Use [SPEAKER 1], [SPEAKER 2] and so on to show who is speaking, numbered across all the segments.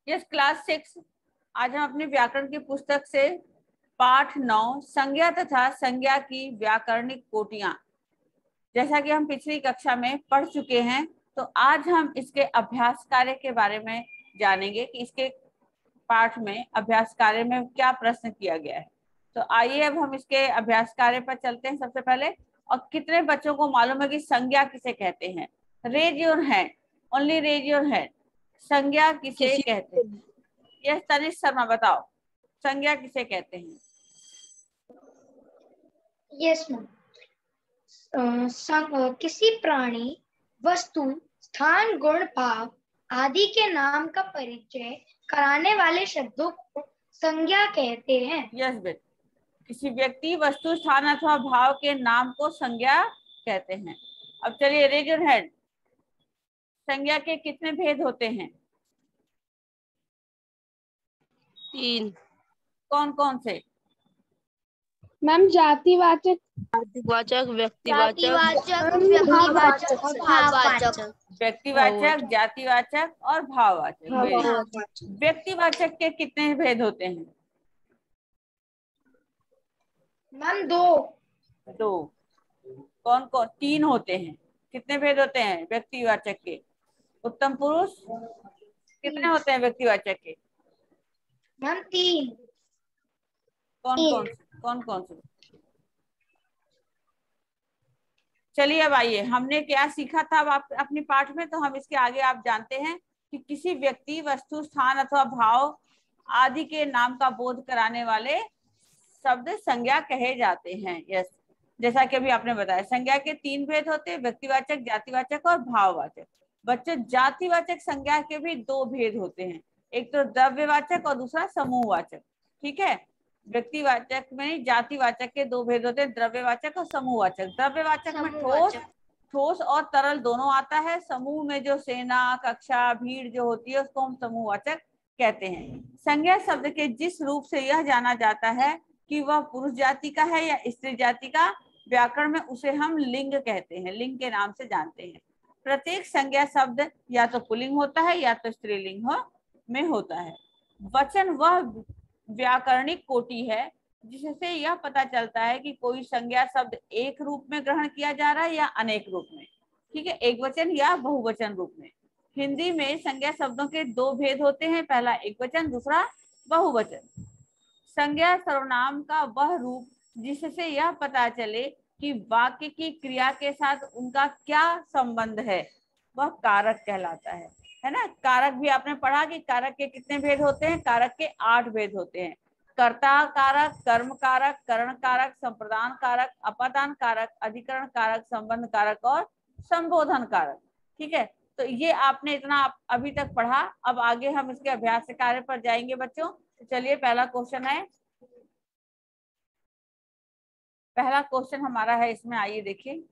[SPEAKER 1] Yes class 6। आज हम अपनी व्याकरण की पुस्तक से पाठ 9 संज्ञा तथा संज्ञा की व्याकरणिक कोटियां, जैसा कि हम पिछली कक्षा में पढ़ चुके हैं, तो आज हम इसके अभ्यास कार्य के बारे में जानेंगे कि इसके पाठ में अभ्यास कार्य में क्या प्रश्न किया गया है। तो आइए अब हम इसके अभ्यास कार्य पर चलते हैं सबसे पहले। और कितने बच्चों को मालूम है कि संज्ञा किसे कहते हैं? Raise your hand, only raise your hand. संज्ञा किसे कहते हैं? यस तनिष शर्मा बताओ, संज्ञा किसे कहते हैं?
[SPEAKER 2] यस मैम, किसी प्राणी, वस्तु, स्थान, गुण, भाव आदि के नाम का परिचय कराने वाले शब्दों को संज्ञा कहते हैं।
[SPEAKER 1] यस बेटा, किसी व्यक्ति, वस्तु, स्थान अथवा भाव के नाम को संज्ञा कहते हैं। अब चलिए रेज योर हैंड, संज्ञा के कितने भेद होते हैं?
[SPEAKER 3] 3।
[SPEAKER 1] कौन कौन से?
[SPEAKER 4] मैम जातिवाचक,
[SPEAKER 3] जातिवाचक, व्यक्तिवाचक,
[SPEAKER 2] भाववाचक।
[SPEAKER 1] व्यक्तिवाचक, जातिवाचक और भाववाचक। व्यक्तिवाचक के कितने भेद होते हैं?
[SPEAKER 2] मैम 2।
[SPEAKER 1] कौन कौन? 3 होते हैं। कितने भेद होते हैं व्यक्तिवाचक के? उत्तम पुरुष, कितने होते हैं व्यक्तिवाचक के?
[SPEAKER 2] मैम 3।
[SPEAKER 1] कौन कौन से? चलिए अब आइए, हमने क्या सीखा था अब आप अपने पाठ में, तो हम इसके आगे आप जानते हैं कि किसी व्यक्ति, वस्तु, स्थान अथवा भाव आदि के नाम का बोध कराने वाले शब्द संज्ञा कहे जाते हैं। यस, जैसा कि अभी आपने बताया, संज्ञा के 3 भेद होते हैं, व्यक्तिवाचक, जातिवाचक और भाववाचक। बच्चों, जातिवाचक संज्ञा के भी 2 भेद होते हैं, एक तो द्रव्यवाचक और दूसरा समूहवाचक। ठीक है, व्यक्तिवाचक में जातिवाचक के 2 भेद होते हैं, द्रव्यवाचक और समूहवाचक। द्रव्यवाचक में ठोस और तरल दोनों आता है। समूह में जो सेना, कक्षा, भीड़ जो होती है उसको हम समूहवाचक कहते हैं। संज्ञा शब्द के जिस रूप से यह जाना जाता है कि वह पुरुष जाति का है या स्त्री जाति का, व्याकरण में उसे हम लिंग कहते हैं, लिंग के नाम से जानते हैं। प्रत्येक संज्ञा शब्द या तो पुल्लिंग होता है या तो स्त्रीलिंग में होता है। वचन वह व्याकरणिक कोटि है जिससे यह पता चलता है कि कोई संज्ञा शब्द एक रूप में ग्रहण किया जा रहा है या अनेक रूप में। ठीक है, एक वचन या बहुवचन रूप में। हिंदी में संज्ञा शब्दों के 2 भेद होते हैं, पहला एक वचन, दूसरा बहुवचन। संज्ञा सर्वनाम का वह रूप जिससे यह पता चले कि वाक्य की क्रिया के साथ उनका क्या संबंध है, वह कारक कहलाता है ना। कारक भी आपने पढ़ा कि कारक के कितने भेद होते हैं? कारक के 8 भेद होते हैं। कर्ता कारक, कर्म कारक, करण कारक, संप्रदान कारक, अपादान कारक, अधिकरण कारक, संबंध कारक और संबोधन कारक। ठीक है, तो ये आपने इतना अभी तक पढ़ा। अब आगे हम इसके अभ्यास कार्य पर जाएंगे बच्चों। तो चलिए पहला क्वेश्चन है, पहला क्वेश्चन हमारा है इसमें, आइए देखिए।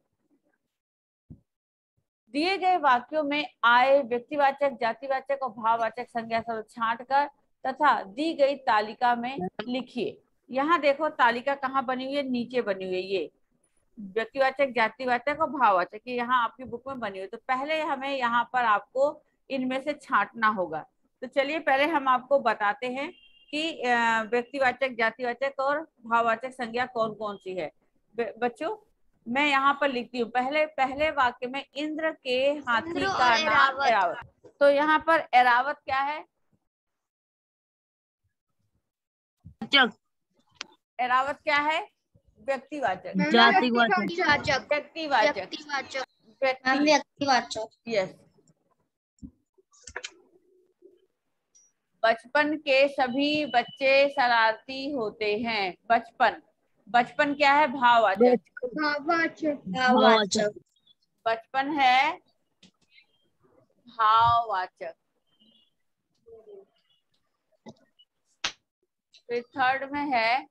[SPEAKER 1] दिए गए वाक्यों में आए व्यक्तिवाचक, जातिवाचक और भाववाचक संज्ञा शब्द छांटकर तथा दी गई तालिका में लिखिए। यहाँ देखो तालिका कहाँ बनी हुई है? नीचे बनी हुई है। ये व्यक्तिवाचक, जातिवाचक और भाववाचक, ये यहाँ आपकी बुक में बनी हुई है। तो पहले हमें यहाँ पर आपको इनमें से छांटना होगा। तो चलिए पहले हम आपको बताते हैं कि व्यक्तिवाचक, जातिवाचक और भाववाचक संज्ञा कौन कौन सी है। बच्चों, मैं यहाँ पर लिखती हूँ, पहले वाक्य में इंद्र के हाथी का नाम एरावत। तो यहाँ पर एरावत क्या है? एरावत क्या है? व्यक्तिवाचक,
[SPEAKER 3] जातिवाचक,
[SPEAKER 1] व्यक्तिवाचक। यस। बचपन के सभी बच्चे शरारती होते हैं। बचपन क्या है? भाववाचक। बचपन है भाववाचक। फिर थर्ड में है,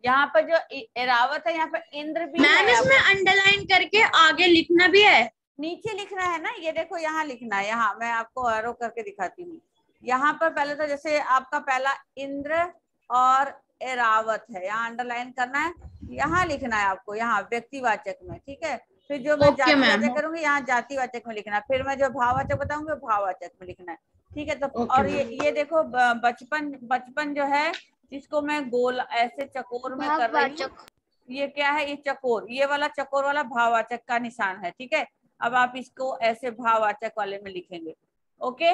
[SPEAKER 1] यहाँ पर जो एरावत है, यहाँ पर इंद्र भी है।
[SPEAKER 2] इसमें अंडरलाइन करके आगे लिखना भी है,
[SPEAKER 1] नीचे लिखना है ना। ये देखो यहाँ लिखना है, यहाँ मैं आपको एरो करके दिखाती हूँ। यहाँ पर पहले तो जैसे आपका पहला इंद्र और एरावत है, यहाँ अंडरलाइन करना है, यहाँ लिखना है आपको, यहाँ व्यक्तिवाचक में। ठीक है, फिर जो मैं जातिवाचक करूंगी यहाँ जातिवाचक में लिखना है, फिर मैं जो भाववाचक बताऊंगी भाववाचक में लिखना है। ठीक है। तो और ये देखो बचपन, बचपन जो है इसको मैं गोल ऐसे चकोर में कर रही हूँ। ये क्या है, ये चकोर, ये वाला चकोर वाला भाववाचक का निशान है। ठीक है, अब आप इसको ऐसे भाववाचक वाले में लिखेंगे। ओके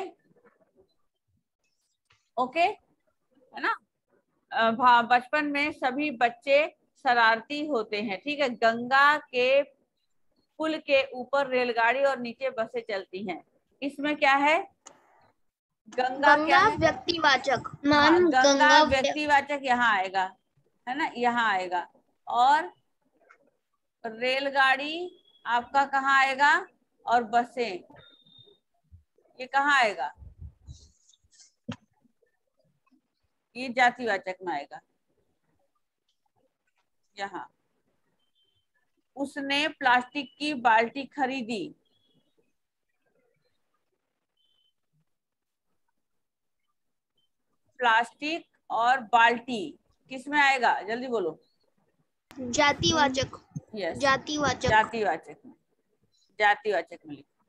[SPEAKER 1] ओके, है ना। बचपन में सभी बच्चे शरारती होते हैं। ठीक है, गंगा के पुल के ऊपर रेलगाड़ी और नीचे बसें चलती हैं। इसमें क्या है, गंगा क्या है,
[SPEAKER 3] व्यक्तिवाचक।
[SPEAKER 1] गंगा व्यक्तिवाचक यहाँ आएगा, है ना, यहाँ आएगा। और रेलगाड़ी आपका कहाँ आएगा, और बसें ये कहाँ आएगा, ये जातिवाचक में आएगा यहाँ। उसने प्लास्टिक की बाल्टी खरीदी, प्लास्टिक और बाल्टी किस में आएगा, जल्दी बोलो।
[SPEAKER 3] जातिवाचक।
[SPEAKER 1] यस,
[SPEAKER 3] जातिवाचक।
[SPEAKER 1] जातिवाचक में, जातिवाचक में लिखो।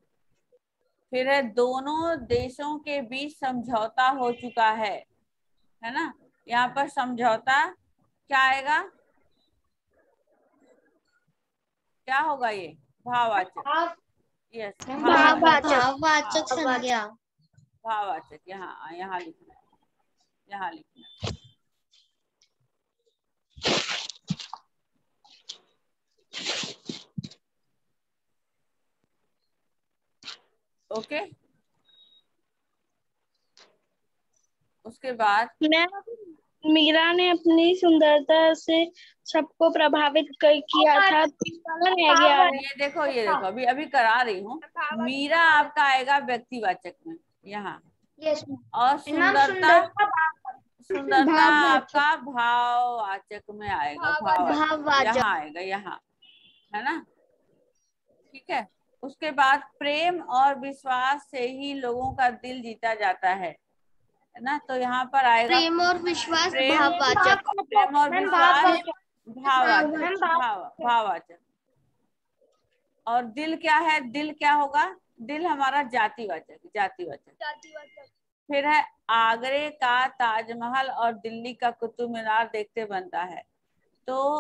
[SPEAKER 1] फिर है दोनों देशों के बीच समझौता हो चुका है ना। यहाँ पर समझौता क्या आएगा, क्या होगा, ये भाववाचक। यस,
[SPEAKER 3] भाववाचक संज्ञा।
[SPEAKER 1] भाववाचक यहाँ, यहाँ लिखना है, यहाँ लिखना है। ओके, उसके बाद
[SPEAKER 4] मीरा ने अपनी सुंदरता से सबको प्रभावित किया था।
[SPEAKER 1] ये देखो, ये देखो, अभी अभी करा रही हूँ। मीरा आपका आएगा व्यक्तिवाचक में यहाँ, और सुंदरता, सुंदरता आपका भाववाचक में आएगा, भाववाचक यहाँ आएगा, यहाँ, है ना। ठीक है, उसके बाद प्रेम और विश्वास से ही लोगों का दिल जीता जाता है ना। तो यहाँ पर आएगा
[SPEAKER 3] प्रेम और विश्वास
[SPEAKER 1] भाववाचक, प्रेम और विश्वास भाववाचक, भाववाचक। और दिल क्या है, दिल क्या होगा, दिल हमारा जातिवाचक, जातिवाचक। फिर है आगरे का ताजमहल और दिल्ली का कुतुब मीनार देखते बनता है। तो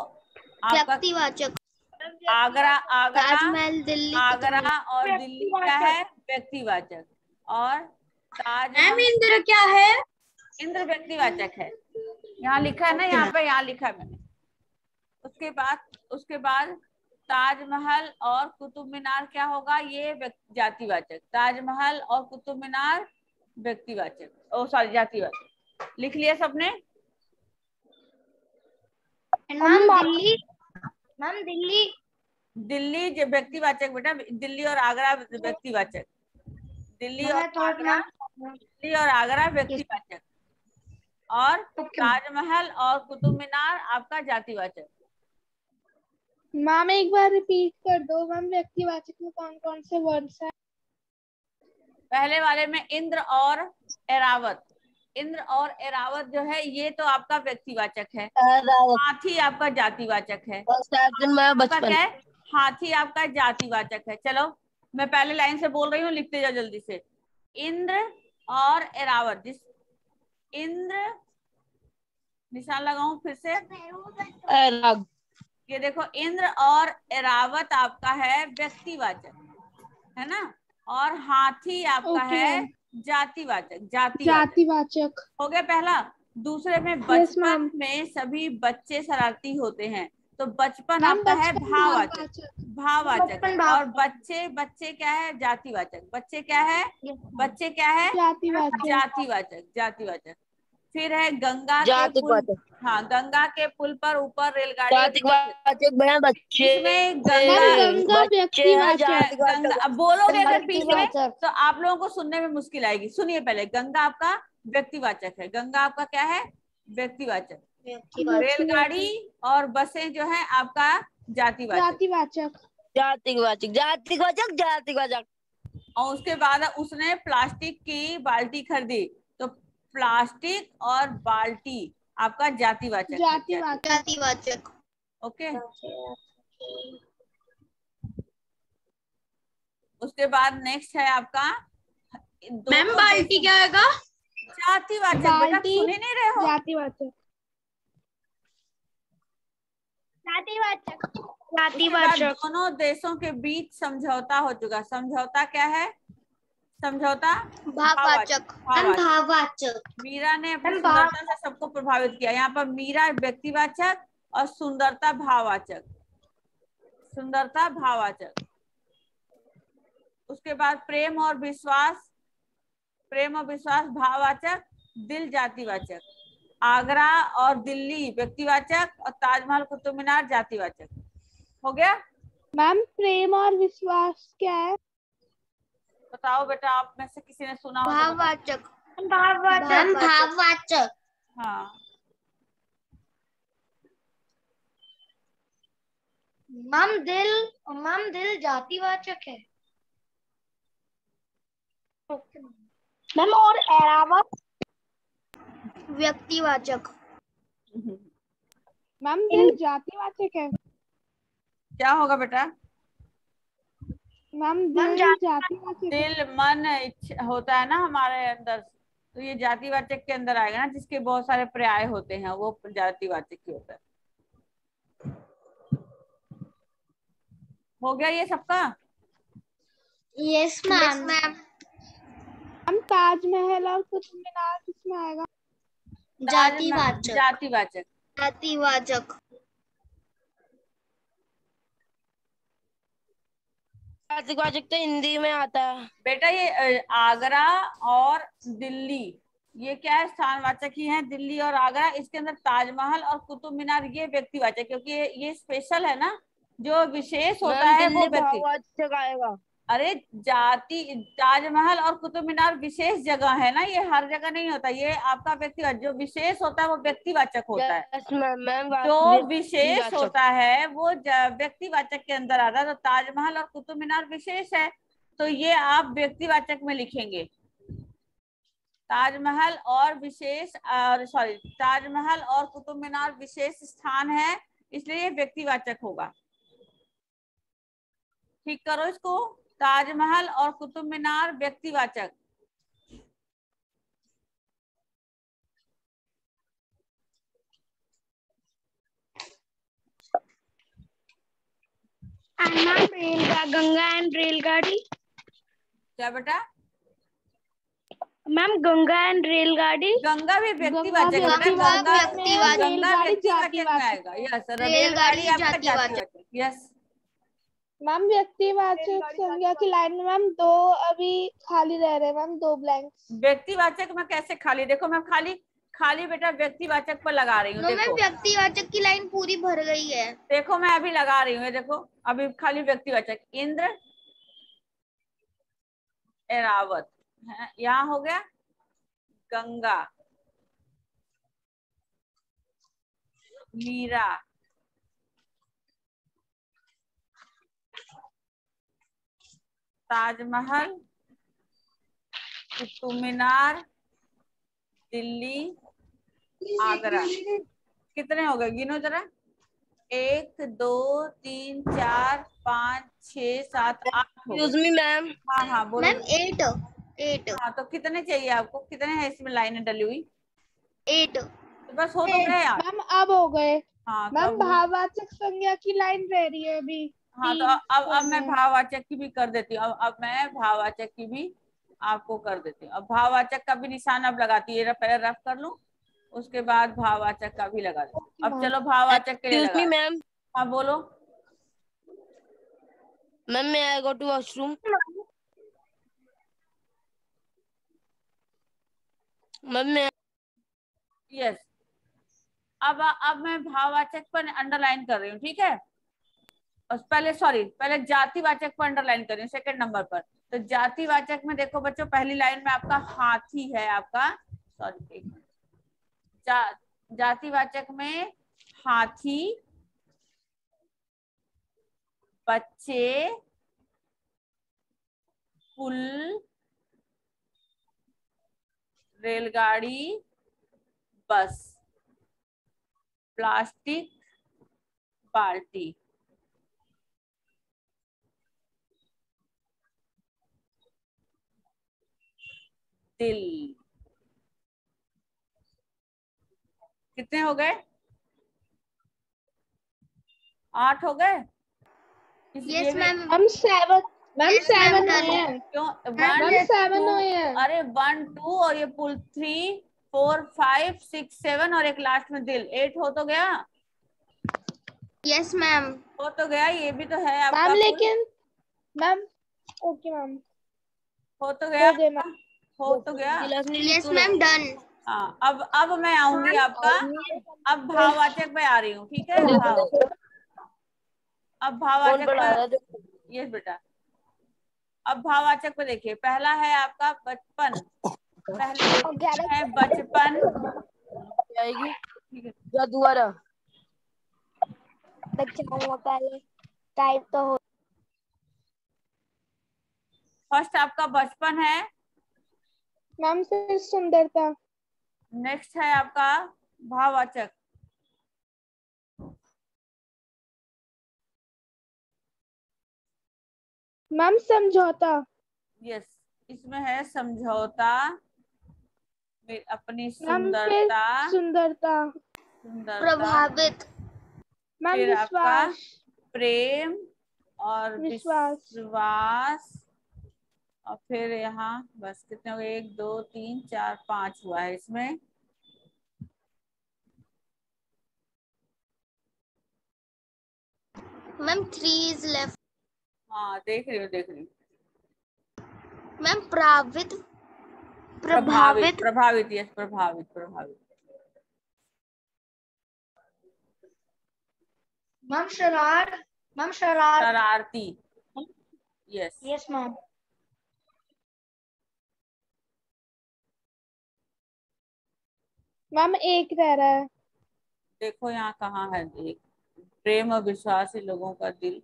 [SPEAKER 1] आपका
[SPEAKER 3] व्यक्तिवाचक।
[SPEAKER 1] आगरा, आगरा,
[SPEAKER 3] ताजमहल, दिल्ली,
[SPEAKER 1] आगरा और दिल्ली क्या है, व्यक्तिवाचक। और ताजमहल,
[SPEAKER 3] इंद्र क्या है,
[SPEAKER 1] इंद्र व्यक्तिवाचक है, यहाँ लिखा है ना, यहाँ पे, यहाँ लिखा है मैंने। उसके बाद ताजमहल और कुतुब मीनार क्या होगा, ये जातिवाचक। ताजमहल और कुतुब मीनार व्यक्तिवाचक, ओ सॉरी, जातिवाचक। लिख लिया सबने।
[SPEAKER 2] दिल्ली,
[SPEAKER 1] दिल्ली व्यक्तिवाचक बेटा, दिल्ली और आगरा व्यक्तिवाचक, दिल्ली और आगरा व्यक्तिवाचक, और ताजमहल और कुतुब मीनार आपका जातिवाचक।
[SPEAKER 4] मैम एक बार रिपीट कर दो मैम, व्यक्तिवाचक में कौन कौन से वर्ड्स हैं?
[SPEAKER 1] पहले वाले में इंद्र और एरावत, इंद्र और एरावत जो है ये तो आपका व्यक्तिवाचक है। हाथी आपका जातिवाचक है। आपका क्या है, हाथी आपका जातिवाचक है। चलो मैं पहले लाइन से बोल रही हूँ, लिखते जाओ जल्दी से। इंद्र और एरावत, जिस इंद्र निशान लगाऊं फिर से, ये देखो, इंद्र और एरावत आपका है व्यक्तिवाचक, है ना। और हाथी आपका है जातिवाचक, जातिवाचक हो गया पहला। दूसरे में बचपन में सभी बच्चे शरारती होते हैं, तो बचपन आपका है भाववाचक, भाववाचक। और बच्चे, बच्चे क्या है, जातिवाचक। बच्चे क्या है, बच्चे क्या है, जातिवाचक, जातिवाचक। फिर है गंगा के पुल, हाँ, गंगा के पुल पर ऊपर रेलगाड़ी, इसमें गंगा व्यक्तिवाचक। अब बोलोगे अगर बीच में तो आप लोगों को सुनने में मुश्किल आएगी। सुनिए पहले, गंगा आपका व्यक्तिवाचक है, गंगा आपका क्या है, व्यक्तिवाचक। रेलगाड़ी और बसें जो है आपका जातिवाचक,
[SPEAKER 3] जातिवाचक।
[SPEAKER 1] और उसके बाद उसने प्लास्टिक की बाल्टी खरीदी, तो प्लास्टिक और बाल्टी आपका जातिवाचक,
[SPEAKER 3] जातिवाचक।
[SPEAKER 1] ओके। उसके बाद नेक्स्ट है आपका
[SPEAKER 3] मैम बाल्टी क्या आएगा?
[SPEAKER 1] जातिवाचक, बेटा
[SPEAKER 4] बाल्टी
[SPEAKER 1] सुन ही नहीं रहे हो?
[SPEAKER 4] जातिवाचक।
[SPEAKER 2] जातिवाचक।
[SPEAKER 1] उसके बाद दोनों देशों के बीच समझौता हो चुका। समझौता क्या है? समझौता
[SPEAKER 3] भाववाचक।
[SPEAKER 1] भाववाचक।
[SPEAKER 3] भाववाचक।
[SPEAKER 1] मीरा ने अपनी
[SPEAKER 2] हम
[SPEAKER 1] सुंदरता से सबको प्रभावित किया। यहाँ पर मीरा व्यक्तिवाचक और सुंदरता भाववाचक। सुंदरता भाववाचक। उसके बाद प्रेम और विश्वास, प्रेम और विश्वास भाववाचक, दिल जातिवाचक। आगरा और दिल्ली व्यक्तिवाचक और ताजमहल कुतुब मीनार जातिवाचक। हो गया?
[SPEAKER 4] मैम प्रेम और विश्वास क्या है?
[SPEAKER 1] बताओ बेटा, आप में से किसी ने सुना हो तो बताओ।
[SPEAKER 3] भाववाचक।
[SPEAKER 2] भाववाचक।
[SPEAKER 3] भाववाचक।
[SPEAKER 1] हाँ,
[SPEAKER 2] मैम दिल जातिवाचक है।
[SPEAKER 4] मैम और एरावत?
[SPEAKER 3] व्यक्तिवाचक।
[SPEAKER 4] मैम दिल जातिवाचक है।
[SPEAKER 1] क्या होगा बेटा?
[SPEAKER 4] मैम दिल जातिवाचक है।
[SPEAKER 1] दिल मन होता है ना हमारे अंदर, तो ये जातिवाचक के अंदर आएगा ना, जिसके बहुत सारे पर्याय होते हैं, वो जातिवाचक ही होता है। हो गया ये सबका?
[SPEAKER 3] Yes ma'am.
[SPEAKER 4] हम ताजमहल और कुतुब मीनार किसमें आएगा?
[SPEAKER 3] जातिवाचक।
[SPEAKER 1] जातिवाचक।
[SPEAKER 3] जातिवाचक।
[SPEAKER 4] जातिवाचक तो हिंदी में आता है
[SPEAKER 1] बेटा ये आगरा और दिल्ली, ये क्या है? स्थानवाचक ही है, दिल्ली और आगरा। इसके अंदर ताजमहल और कुतुब मीनार ये व्यक्तिवाचक, क्योंकि ये स्पेशल है ना, जो विशेष होता है वो व्यक्ति।
[SPEAKER 4] भाववाचक आएगा।
[SPEAKER 1] अरे जाति, ताजमहल और कुतुब मीनार विशेष जगह है ना, ये हर जगह नहीं होता। ये आपका व्यक्तिवाचक, जो विशेष होता है वो व्यक्तिवाचक होता है। जो विशेष होता है वो व्यक्तिवाचक के अंदर आता है। तो ताजमहल और कुतुब मीनार विशेष है, तो ये आप व्यक्तिवाचक में लिखेंगे। ताजमहल और विशेष, सॉरी, ताजमहल और कुतुब मीनार विशेष स्थान है, इसलिए ये व्यक्तिवाचक होगा। ठीक करो इसको। ताजमहल और कुतुब मीनार व्यक्तिवाचक।
[SPEAKER 4] गंगा एंड रेलगाड़ी।
[SPEAKER 1] क्या बेटा?
[SPEAKER 4] मैम गंगा एंड रेलगाड़ी।
[SPEAKER 1] गंगा भी व्यक्तिवाचक है बेटा।
[SPEAKER 3] गंगा
[SPEAKER 1] गंगा
[SPEAKER 3] व्यक्तिवाचक।
[SPEAKER 1] गंगा व्यक्तिवाचक में आएगा। यस, रेलगाड़ी आपका जातिवाचक। यस
[SPEAKER 4] मैम व्यक्तिवाचक संज्ञा की लाइन में मैम दो अभी खाली रह रहे हैं मैम, दो ब्लैंक्स।
[SPEAKER 1] व्यक्तिवाचक में कैसे खाली? देखो मैं खाली खाली बेटा व्यक्तिवाचक पर लगा रही हूँ। देखो
[SPEAKER 3] व्यक्तिवाचक की लाइन पूरी भर गई है।
[SPEAKER 1] देखो मैं अभी लगा रही हूँ, देखो अभी खाली व्यक्तिवाचक। इंद्र, एरावत है, यहाँ हो गया। गंगा, मीरा, ताजमहल, कुतुब मीनार, दिल्ली, आगरा। कितने हो गए? गिनो जरा। 1 2 3 4 5 6 7 8 हो गए।
[SPEAKER 4] मैम।
[SPEAKER 1] हाँ हाँ बोलो।
[SPEAKER 3] मैम 8।
[SPEAKER 1] हाँ तो कितने चाहिए आपको? कितने हैं इसमें लाइनें डली हुई?
[SPEAKER 3] 8।
[SPEAKER 1] तो बस हो तो गए यार।
[SPEAKER 4] मैम अब हो गए।
[SPEAKER 1] हाँ तो
[SPEAKER 4] मैम
[SPEAKER 1] अब
[SPEAKER 4] भाववाचक संज्ञा की लाइन रह रही है अभी।
[SPEAKER 1] हाँ तो अब मैं भाववाचक की भी कर देती हूँ। अब मैं भाववाचक की भी आपको कर देती हूँ। अब भाववाचक का भी निशान अब लगाती है, पहले रफ कर लूं, उसके बाद भाववाचक का भी लगा देती हूँ। अब चलो भाववाचक के लिए लगा।
[SPEAKER 4] मैम।
[SPEAKER 1] हाँ बोलो।
[SPEAKER 4] मैम मैं आई गो टू वॉशरूम। मैम मैं।
[SPEAKER 1] यस, अब मैं भाववाचक पर अंडरलाइन कर रही हूँ, ठीक है? और पहले जातिवाचक पर अंडरलाइन कर रही हूँ, सेकंड नंबर पर। तो जातिवाचक में देखो बच्चों, पहली लाइन में आपका हाथी है, आपका सॉरी एक मिनट। जातिवाचक में हाथी, बच्चे, पुल, रेलगाड़ी, बस, प्लास्टिक, बाल्टी। दिल। कितने हो गए? 8 हो गए।
[SPEAKER 3] Yes ma'am.
[SPEAKER 4] Ma'am 7
[SPEAKER 3] Yes, ma'am,
[SPEAKER 4] हुए हैं।
[SPEAKER 1] क्यों?
[SPEAKER 4] मैम 7 हुए हैं।
[SPEAKER 1] अरे 1 2 और ये पुल 3 4 5 6 7 और एक लास्ट में दिल, 8 हो तो गया।
[SPEAKER 3] Yes ma'am.
[SPEAKER 1] हो तो गया, ये भी तो है आपका
[SPEAKER 4] मैम
[SPEAKER 1] पुल।
[SPEAKER 4] लेकिन मैम ओके मैम
[SPEAKER 1] हो तो गया,
[SPEAKER 4] हो गए मैम।
[SPEAKER 1] हो तो गया।
[SPEAKER 3] Yes ma'am, done.
[SPEAKER 1] हाँ, अब मैं आऊंगी आपका, अब भाववाचक पे आ रही हूँ, ठीक है? भाव, अब भाववाचक पे, यस बेटा, अब भाववाचक पे देखिए। पहला है आपका बचपन, पहले है बचपन, ठीक है?
[SPEAKER 4] दोबारा बच्चा हुआ पहले टाइप तो हो।
[SPEAKER 1] फर्स्ट आपका बचपन है,
[SPEAKER 4] मैम फिर सुंदरता।
[SPEAKER 1] नेक्स्ट है आपका भाववाचक,
[SPEAKER 4] मैम समझौता।
[SPEAKER 1] यस, इसमें है समझौता, अपनी
[SPEAKER 4] मैम फिर
[SPEAKER 1] सुंदरता,
[SPEAKER 4] सुंदरता।
[SPEAKER 3] प्रभावित।
[SPEAKER 4] मैम
[SPEAKER 1] फिर आपका
[SPEAKER 4] विश्वास।
[SPEAKER 1] प्रेम और
[SPEAKER 4] विश्वास।
[SPEAKER 1] विश्वास, और फिर यहाँ बस कितने हो गए? 1 2 3 4 5 हुआ है इसमें।
[SPEAKER 3] Ma'am 3 is left.
[SPEAKER 1] हाँ देख रही हूँ, देख रही हूँ।
[SPEAKER 3] मैम प्रभावित।
[SPEAKER 1] प्रभावित, प्रभावित, यस, प्रभावित, प्रभावित।
[SPEAKER 2] मैम शरारत।
[SPEAKER 1] शरारती, यस।
[SPEAKER 2] Yes ma'am.
[SPEAKER 4] मैम एक रह रहा है।
[SPEAKER 1] देखो यहाँ कहाँ है एक, प्रेम और विश्वास ही लोगों का दिल।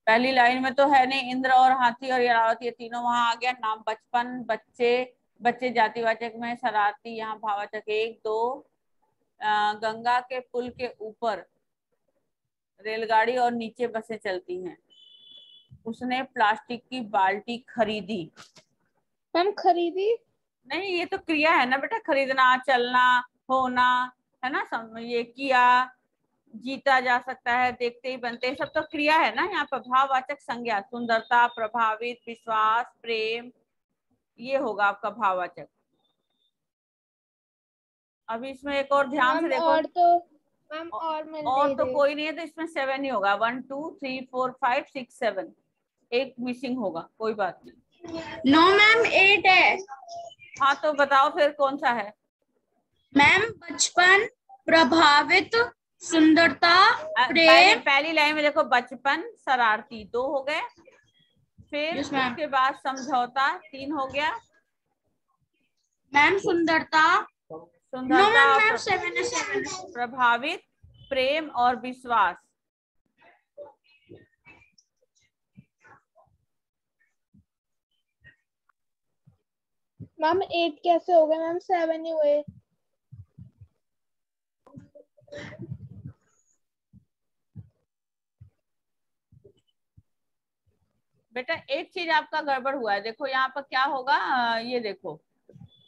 [SPEAKER 1] पहली लाइन में तो है नहीं, इंद्र और हाथी और इरावत ये तीनों वहां आ गया। नाम बचपन, बच्चे, बच्चे जातिवाचक में, शरारती यहाँ भाववाचक। 1 2 गंगा के पुल के ऊपर रेलगाड़ी और नीचे बसें चलती हैं। उसने प्लास्टिक की बाल्टी खरीदी।
[SPEAKER 4] मैम खरीदी।
[SPEAKER 1] नहीं, ये तो क्रिया है ना बेटा, खरीदना, चलना, होना, है ना? ये किया, जीता जा सकता है, देखते ही बनते हैं, सब तो क्रिया है ना। यहाँ पर भाववाचक संज्ञा, सुंदरता, प्रभावित, विश्वास, प्रेम, ये होगा आपका भाववाचक। अभी इसमें एक और ध्यान से देखो,
[SPEAKER 4] और तो मैम
[SPEAKER 1] और तो कोई नहीं है, तो इसमें 7 ही होगा। 1 2 3 4 5 6 7, एक मिसिंग होगा, कोई बात नहीं।
[SPEAKER 3] नो मैम 8 है।
[SPEAKER 1] हाँ तो बताओ फिर कौन सा है?
[SPEAKER 3] मैम बचपन, प्रभावित, सुंदरता, प्रेम।
[SPEAKER 1] पहली लाइन में देखो, बचपन, शरारती 2 हो गए, फिर
[SPEAKER 3] Yes, ma'am.
[SPEAKER 1] उसके बाद समझौता 3 हो गया,
[SPEAKER 3] मैम सुंदरता।
[SPEAKER 1] सुंदरता और
[SPEAKER 3] 7 है।
[SPEAKER 1] प्रभावित, प्रेम और विश्वास।
[SPEAKER 4] मैम 8 कैसे हो गए? मैम 7 ही हुए।
[SPEAKER 1] बेटा एक चीज आपका गड़बड़ हुआ है, देखो यहाँ पर क्या होगा, ये देखो,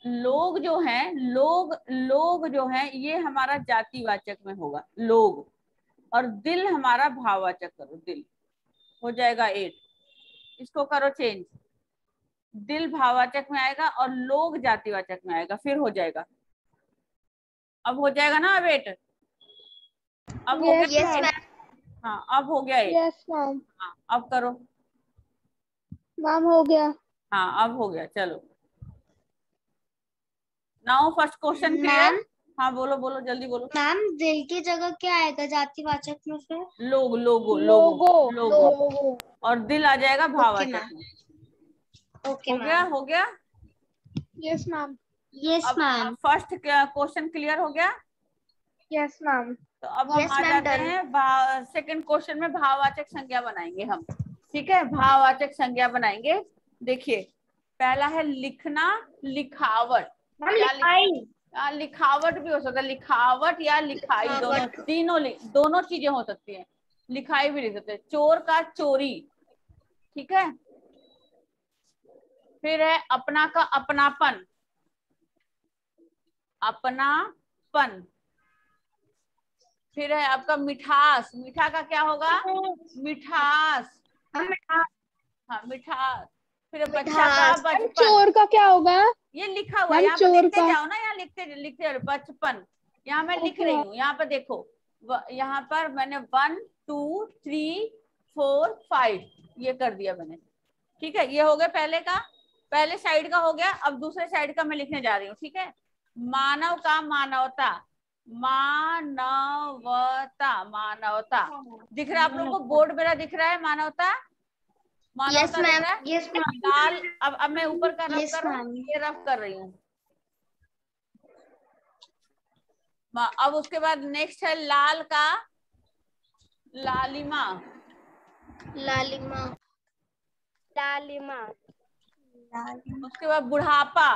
[SPEAKER 1] लोग जो हैं, लोग जो हैं, ये हमारा जातिवाचक में होगा, लोग, और दिल हमारा भाववाचक। करो दिल, हो जाएगा 8। इसको करो चेंज, दिल भाववाचक में आएगा और लोग जातिवाचक में आएगा, फिर हो जाएगा। अब हो जाएगा ना? अब 8 अब हो
[SPEAKER 4] Yes,
[SPEAKER 1] गया।
[SPEAKER 4] ma'am.
[SPEAKER 1] हाँ अब हो गया 8।
[SPEAKER 4] Yes ma'am.
[SPEAKER 1] हाँ अब करो।
[SPEAKER 4] मैम हो गया।
[SPEAKER 1] हाँ अब हो गया, चलो। Now first question clear? हाँ बोलो बोलो, जल्दी बोलो।
[SPEAKER 3] मैम दिल की जगह क्या आएगा जातिवाचक में फिर?
[SPEAKER 1] लोग, लोगो,
[SPEAKER 4] लोगो।
[SPEAKER 1] लोगो,
[SPEAKER 4] लोगो।
[SPEAKER 1] और दिल आ जाएगा भाववाचक में।
[SPEAKER 3] ओके
[SPEAKER 1] हो गया, हो गया।
[SPEAKER 4] Yes ma'am.
[SPEAKER 3] यस
[SPEAKER 1] अब
[SPEAKER 3] मैम।
[SPEAKER 1] फर्स्ट क्वेश्चन क्लियर हो गया।
[SPEAKER 4] Yes ma'am.
[SPEAKER 1] तो अब हम
[SPEAKER 3] Yes,
[SPEAKER 1] आ
[SPEAKER 3] ma'am,
[SPEAKER 1] जाते
[SPEAKER 3] done.
[SPEAKER 1] हैं सेकंड क्वेश्चन में, भाववाचक संज्ञा बनाएंगे हम। ठीक है, भाववाचक संज्ञा बनाएंगे। देखिए पहला है लिखना, लिखावट।
[SPEAKER 2] मैम लिखाई।
[SPEAKER 1] लिखावट भी हो सकता है, लिखावट या लिखाई, दोनों चीजें हो सकती हैं। लिखाई भी लिख सकते हैं। चोर का चोरी, ठीक है। फिर है अपना का अपनापन, अपनापन। फिर है आपका मिठास, मीठा का क्या होगा? मिठास, हाँ मिठास। फिर बच्चा का बचपन।
[SPEAKER 4] चोर का क्या होगा?
[SPEAKER 1] ये लिखा हुआ है यहाँ पे, देखते जाओ ना, यहाँ लिखते लिखते बचपन। यहाँ मैं लिख रही हूँ, यहाँ पर देखो, यहाँ पर मैंने 1 2 3 4 5 ये कर दिया मैंने, ठीक है। ये हो गया पहले का, पहले साइड का हो गया। अब दूसरे साइड का मैं लिखने जा रही हूँ, ठीक है। मानव का मानवता, मानवता, मानवता। दिख रहा है आप लोगों को? बोर्ड मेरा दिख रहा है? मानवता, मानवता दिख रहा है? लाल, अब मैं ऊपर का रफ कर रहा हूँ, ये रफ कर रही हूँ। अब उसके बाद नेक्स्ट है लाल का लालिमा,
[SPEAKER 3] लालिमा,
[SPEAKER 4] लालिमा।
[SPEAKER 1] उसके बाद बुढ़ापा,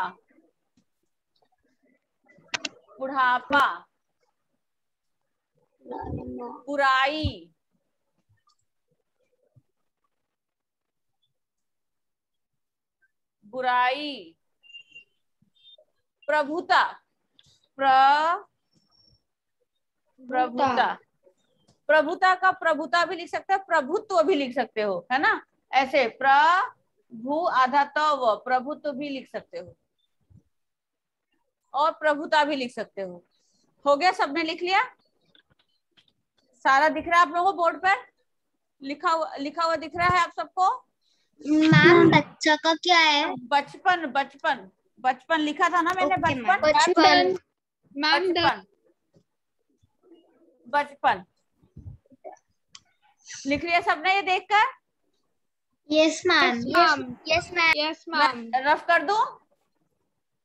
[SPEAKER 1] बुढ़ापा। बुराई, बुराई। प्रभुता, प्रभुता, प्रभुता का प्रभुता भी लिख सकते हो, प्रभुत्व भी लिख सकते हो, है ना। ऐसे प्रभु आधा तो प्रभुत्व भी लिख सकते हो, और प्रभुता भी लिख सकते हो। हो गया, सबने लिख लिया? सारा दिख रहा है आप लोगों को बोर्ड पर? लिखा हुआ दिख रहा है आप सबको?
[SPEAKER 3] मैम बच्चा का क्या है?
[SPEAKER 1] बचपन, बचपन, बचपन लिखा था ना मैंने। बचपन,
[SPEAKER 3] बचपन,
[SPEAKER 1] बचपन, बचपन लिख लिया सबने ये देखकर?
[SPEAKER 3] Yes ma'am,
[SPEAKER 4] yes ma'am, yes ma'am,
[SPEAKER 1] rough कर दूं?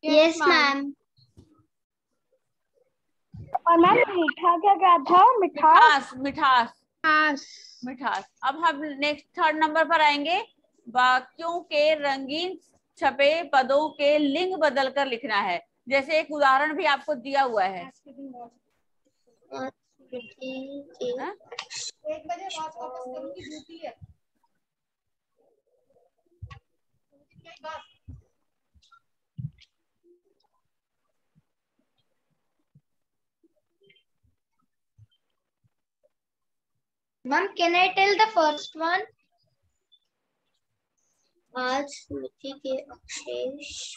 [SPEAKER 3] Yes ma'am.
[SPEAKER 4] और मैम मीठा क्या था?
[SPEAKER 1] मिठास, मिठास,
[SPEAKER 4] मिठास,
[SPEAKER 1] मिठास। अब हम नेक्स्ट 3rd नंबर पर आएंगे। वाक्यों के रंगीन छपे पदों के लिंग बदलकर लिखना है। जैसे एक उदाहरण भी आपको दिया हुआ है।
[SPEAKER 3] हाँ?
[SPEAKER 1] 1 बजे बात वापस करूंगी, ड्यूटी है।
[SPEAKER 2] Ma'am, can I tell the first one?
[SPEAKER 3] आज स्मृति के अवशेष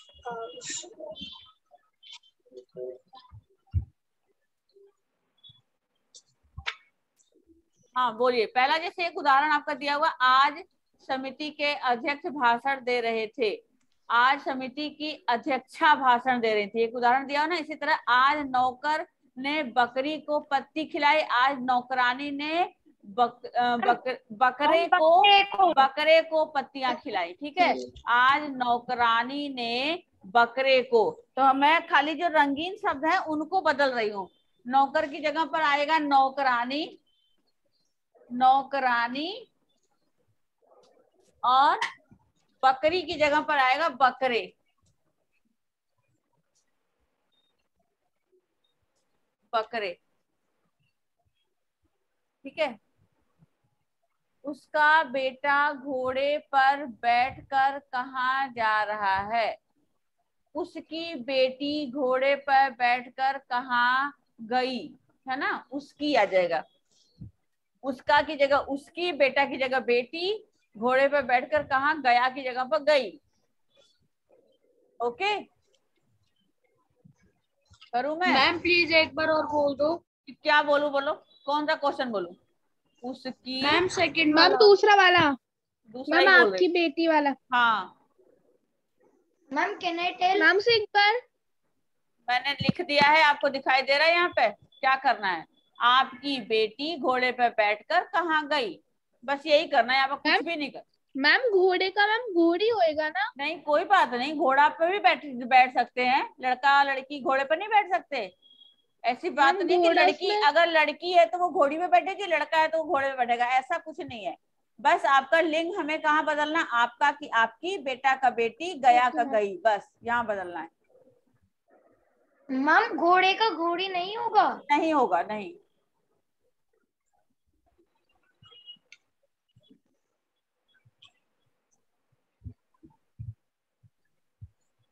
[SPEAKER 1] हाँ बोलिए। पहला जैसे एक उदाहरण आपका दिया हुआ, आज समिति के अध्यक्ष भाषण दे रहे थे। आज समिति की अध्यक्षा भाषण दे रही थी, एक उदाहरण दिया हो ना। इसी तरह आज नौकर ने बकरी को पत्ती खिलाई, आज नौकरानी ने बकरे को पत्तियां खिलाई, ठीक है। आज नौकरानी ने बकरे को, तो मैं खाली जो रंगीन शब्द है उनको बदल रही हूँ। नौकर की जगह पर आएगा नौकरानी, नौकरानी, और बकरी की जगह पर आएगा बकरे, बकरे, ठीक है। उसका बेटा घोड़े पर बैठकर कहाँ जा रहा है? उसकी बेटी घोड़े पर बैठकर कहाँ गई, है ना। उसकी आ जाएगा, उसका की जगह उसकी, बेटा की जगह बेटी, घोड़े पर बैठकर कहाँ गया की जगह पर गई। ओके, करूं मैं?
[SPEAKER 2] मैम प्लीज एक बार और बोल दो।
[SPEAKER 1] क्या बोलूं? बोलो, कौन सा क्वेश्चन बोलूं? उसकी,
[SPEAKER 2] मैम सेकंड
[SPEAKER 4] मैम दूसरा वाला,
[SPEAKER 1] दूसरा
[SPEAKER 4] मैम
[SPEAKER 1] ही बोल
[SPEAKER 4] आपकी
[SPEAKER 1] रही।
[SPEAKER 4] बेटी वाला।
[SPEAKER 1] हाँ
[SPEAKER 2] ma'am can I tell?
[SPEAKER 4] Ma'am से एक बार।
[SPEAKER 1] मैंने लिख दिया है, आपको दिखाई दे रहा है यहाँ पे? क्या करना है? आपकी बेटी घोड़े पर बैठकर कहाँ गई, बस यही करना है, आप कुछ भी नहीं कर।
[SPEAKER 4] मैम घोड़े का मैम घोड़ी होएगा ना?
[SPEAKER 1] नहीं, कोई बात नहीं, घोड़ा पे भी बैठ सकते हैं। लड़का लड़की घोड़े पर नहीं बैठ सकते? ऐसी बात नहीं कि लड़की, अगर लड़की है तो वो घोड़ी पे बैठेगी, लड़का है तो वो घोड़े पे बैठेगा, ऐसा कुछ नहीं है। बस आपका लिंग हमें कहाँ बदलना? आपका की आपकी, बेटा का बेटी, गया का गई, बस यहाँ बदलना है।
[SPEAKER 2] मैम घोड़े का घोड़ी नहीं होगा।
[SPEAKER 1] नहीं होगा, नहीं।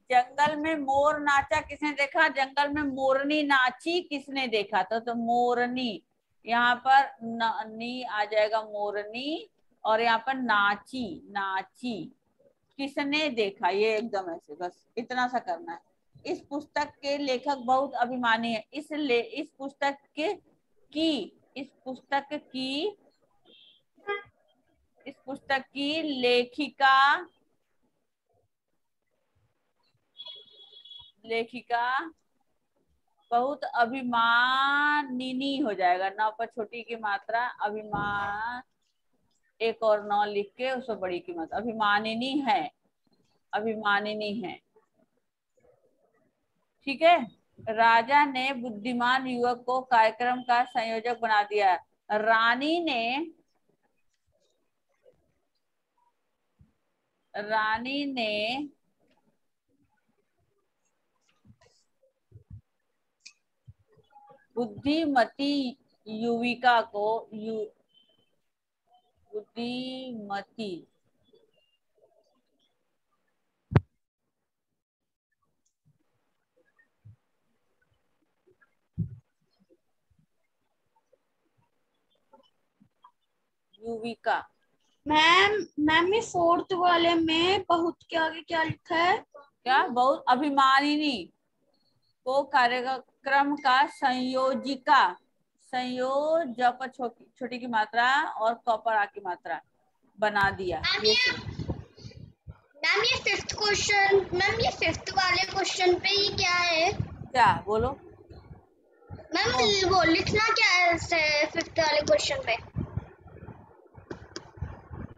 [SPEAKER 1] जंगल में मोर नाचा किसने देखा? जंगल में मोरनी नाची किसने देखा? तो मोरनी, यहाँ पर नी आ जाएगा मोरनी, और यहाँ पर नाची, नाची किसने देखा, ये एकदम ऐसे बस इतना सा करना है। इस पुस्तक के लेखक बहुत अभिमानी है। इस पुस्तक के की इस पुस्तक की इस पुस्तक की लेखिका बहुत अभिमानिनी हो जाएगा। नौ पर छोटी की मात्रा, अभिमान एक और नौ लिख के उसको बड़ी की मात्रा, अभिमानिनी है, अभिमानिनी है। ठीक है। राजा ने बुद्धिमान युवक को कार्यक्रम का संयोजक बना दिया। रानी ने बुद्धिमती युविका को बुद्धिमती युविका।
[SPEAKER 4] मैम ये फोर्थ वाले में बहुत के आगे क्या लिखा है?
[SPEAKER 1] क्या? बहुत अभिमानिनी को कार्यक्रम का संयोजिका, संयोजक छोटी की मात्रा और क पर आ की मात्रा बना दिया।
[SPEAKER 3] मैम ये फिफ्थ क्वेश्चन, मैम ये फिफ्थ वाले क्वेश्चन पे ही क्या है?
[SPEAKER 1] क्या बोलो?
[SPEAKER 3] मैम वो लिखना क्या है फिफ्थ वाले क्वेश्चन पे?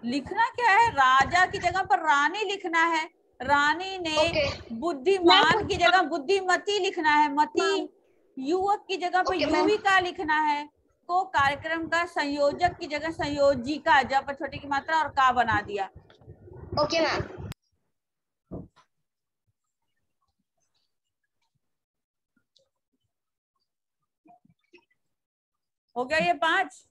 [SPEAKER 1] लिखना क्या है? राजा की जगह पर रानी लिखना है। रानी ने बुद्धिमान की जगह बुद्धिमती लिखना है, मती। युवक की जगह पर युविका लिखना है। को कार्यक्रम का संयोजक की जगह संयोजिका, जब पर छोटी की मात्रा और का बना दिया।
[SPEAKER 3] Okay ma'am.
[SPEAKER 1] हो गया ये 5?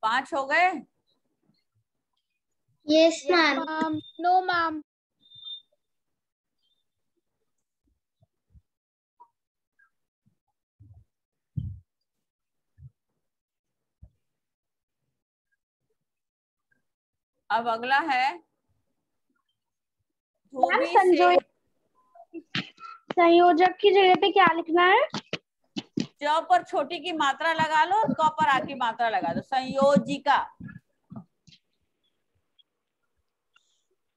[SPEAKER 1] पांच हो गए?
[SPEAKER 3] Yes ma'am.
[SPEAKER 4] No ma'am.
[SPEAKER 1] अब अगला है धोबी से।
[SPEAKER 4] संयोजक की जगह पे क्या लिखना है?
[SPEAKER 1] ज पर छोटी की मात्रा लगा लो और क पर आ की मात्रा लगा दो, संयोजिका।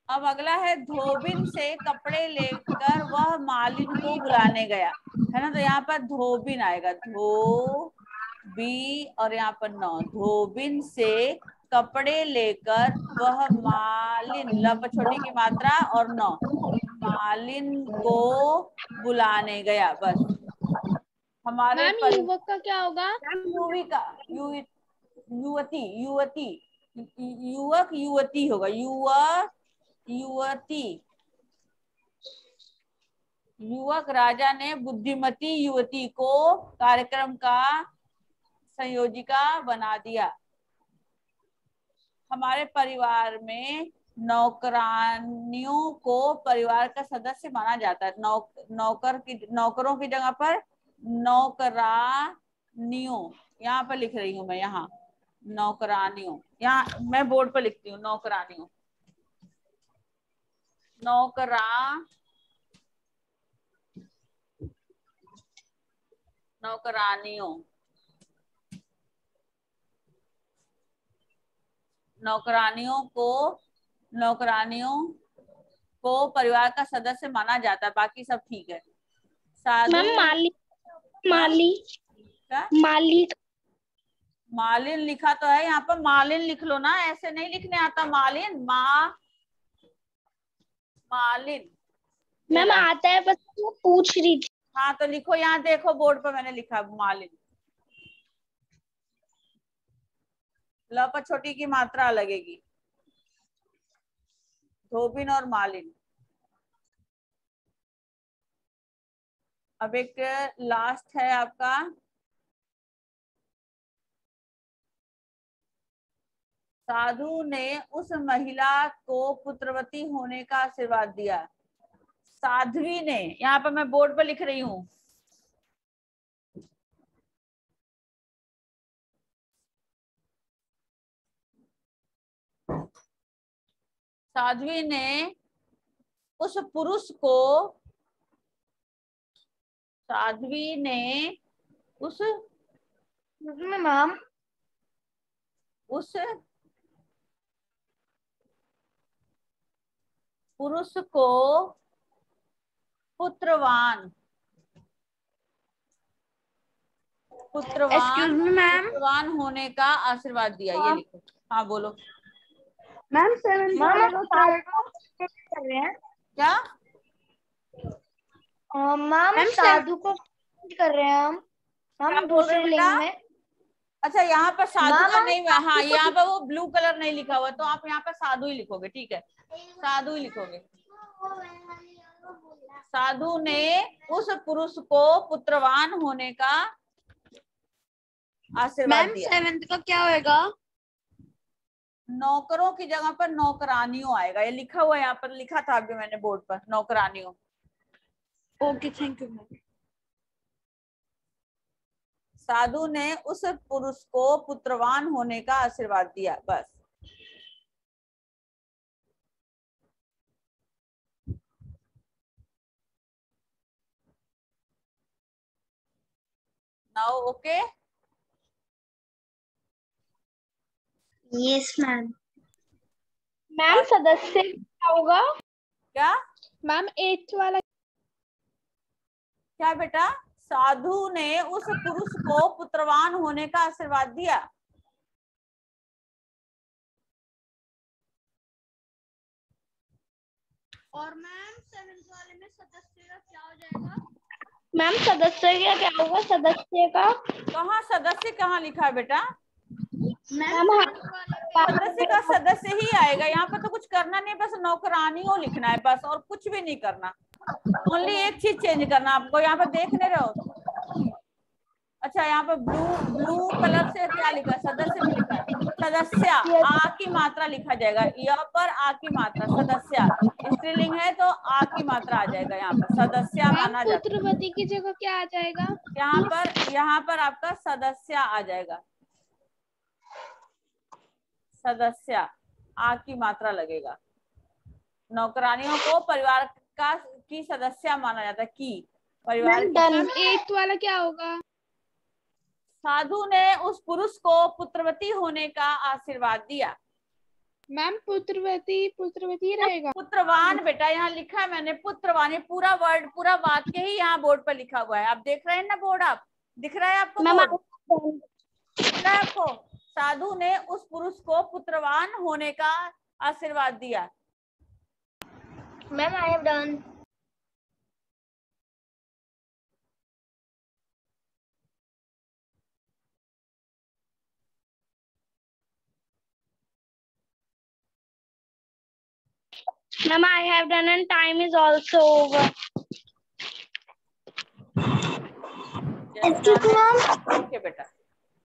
[SPEAKER 1] अब अगला है धोबिन से कपड़े लेकर वह मालिन को बुलाने गया, है ना। तो यहाँ पर धोबिन आएगा, धोबी और यहाँ पर नौ। धोबिन से कपड़े लेकर वह मालिन, ल पर छोटी की मात्रा और नौ, मालिन को बुलाने गया। बस हमारे
[SPEAKER 4] युवक का क्या होगा?
[SPEAKER 1] युविका, युवती, युवती, युवक युवती होगा, युवक युवती। युवक राजा ने बुद्धिमती युवती को कार्यक्रम का संयोजिका बना दिया। हमारे परिवार में नौकरानियों को परिवार का सदस्य माना जाता है। नौकरों की जगह पर नौकरानियों, यहाँ पर लिख रही हूँ मैं, यहाँ नौकरानियों, यहाँ मैं बोर्ड पर लिखती हूँ नौकरानियों, नौकरानियों, नौकरानियों को परिवार का सदस्य माना जाता है। बाकी सब ठीक है। साधु,
[SPEAKER 4] माली,
[SPEAKER 1] क्या?
[SPEAKER 4] माली,
[SPEAKER 1] मालिन लिखा तो है, यहाँ पर मालिन लिख लो ना, ऐसे नहीं लिखने आता मालिन, मालिन।
[SPEAKER 4] मैम आता है, बस वो पूछ रही थी।
[SPEAKER 1] हाँ तो लिखो, यहाँ देखो बोर्ड पर मैंने लिखा मालिन। ल पर छोटी की मात्रा लगेगी। धोबिन और मालिन। अब एक लास्ट है आपका, साधु ने उस महिला को पुत्रवती होने का आशीर्वाद दिया। साध्वी ने, यहाँ पर मैं बोर्ड पर लिख रही हूँ, साध्वी ने उस पुरुष को, साध्वी ने उस
[SPEAKER 2] मैम
[SPEAKER 1] उस पुरुष को पुत्रवान पुत्रवान होने का आशीर्वाद दिया। ये लिखो। हाँ बोलो
[SPEAKER 4] मैम 7
[SPEAKER 2] कर रहे हैं
[SPEAKER 1] क्या?
[SPEAKER 2] मैम साधु को कर रहे हैं हम
[SPEAKER 1] क्या बोल रहे
[SPEAKER 2] दूसरे लिंग
[SPEAKER 1] बेटा?
[SPEAKER 2] में।
[SPEAKER 1] अच्छा यहाँ पर साधु
[SPEAKER 2] मैम,
[SPEAKER 1] का नहीं, हाँ यहाँ पर वो ब्लू कलर नहीं लिखा हुआ, तो आप यहाँ पर साधु ही लिखोगे। ठीक है, साधु ही लिखोगे। साधु ने उस पुरुष को पुत्रवान होने का आशीर्वाद दिया।
[SPEAKER 3] 7th का क्या होएगा?
[SPEAKER 1] नौकरों की जगह पर नौकरानियों आएगा। ये लिखा हुआ है, यहाँ पर लिखा था अभी मैंने बोर्ड पर, नौकरानियों।
[SPEAKER 3] Okay, thank you ma'am.
[SPEAKER 1] साधु ने उस पुरुष को पुत्रवान होने का आशीर्वाद दिया। बस। Now okay?
[SPEAKER 3] Yes ma'am.
[SPEAKER 4] Ma'am सदस्य क्या होगा?
[SPEAKER 1] क्या
[SPEAKER 4] मैम 8th वाला
[SPEAKER 1] क्या बेटा? साधु ने उस पुरुष को पुत्रवान होने का आशीर्वाद दिया।
[SPEAKER 3] और मैम 7th वाले में सदस्य का क्या हो जाएगा?
[SPEAKER 4] मैम सदस्य का क्या होगा? सदस्य का
[SPEAKER 1] कहाँ सदस्य कहाँ लिखा है बेटा?
[SPEAKER 4] मैम
[SPEAKER 1] सदस्य का सदस्य ही आएगा। यहाँ पर तो कुछ करना नहीं, बस नौकरानियों लिखना है बस, और कुछ भी नहीं करना। ओनली एक चीज चेंज करना आपको, यहाँ पर देख नहीं रहे हो? अच्छा यहाँ पर ब्लू कलर से क्या लिखा है? सदस्य भी लिखा है। सदस्य आ की मात्रा लिखा जाएगा, यहाँ पर आ की मात्रा। सदस्य स्त्रीलिंग है तो आ की मात्रा आ जाएगा, यहाँ पर सदस्य माना जाता है।
[SPEAKER 4] पुत्रवती की जगह क्या आ जाएगा?
[SPEAKER 1] यहाँ पर आपका सदस्य आ जाएगा। सदस्य आ की मात्रा लगेगा। नौकरानियों को परिवार की सदस्य माना जाता है, की परिवार की।
[SPEAKER 4] 8th वाला क्या होगा?
[SPEAKER 1] साधु ने उस पुरुष को पुत्रवती होने का आशीर्वाद दिया।
[SPEAKER 4] मैम पुत्रवती रहेगा।
[SPEAKER 1] पुत्रवान बेटा यहाँ लिखा है मैंने, पुत्रवान। ये पूरा वर्ड, पूरा वाक्य ही यहाँ बोर्ड पर लिखा हुआ है। आप देख रहे हैं ना बोर्ड? आप दिख रहा है आपको बोर्ड? दिख रहा है आपको? साधु ने उस पुरुष को पुत्रवान होने का आशीर्वाद दिया।
[SPEAKER 2] Ma'am I have done. Ma'am, I have done and time is also over.
[SPEAKER 1] Okay बेटा।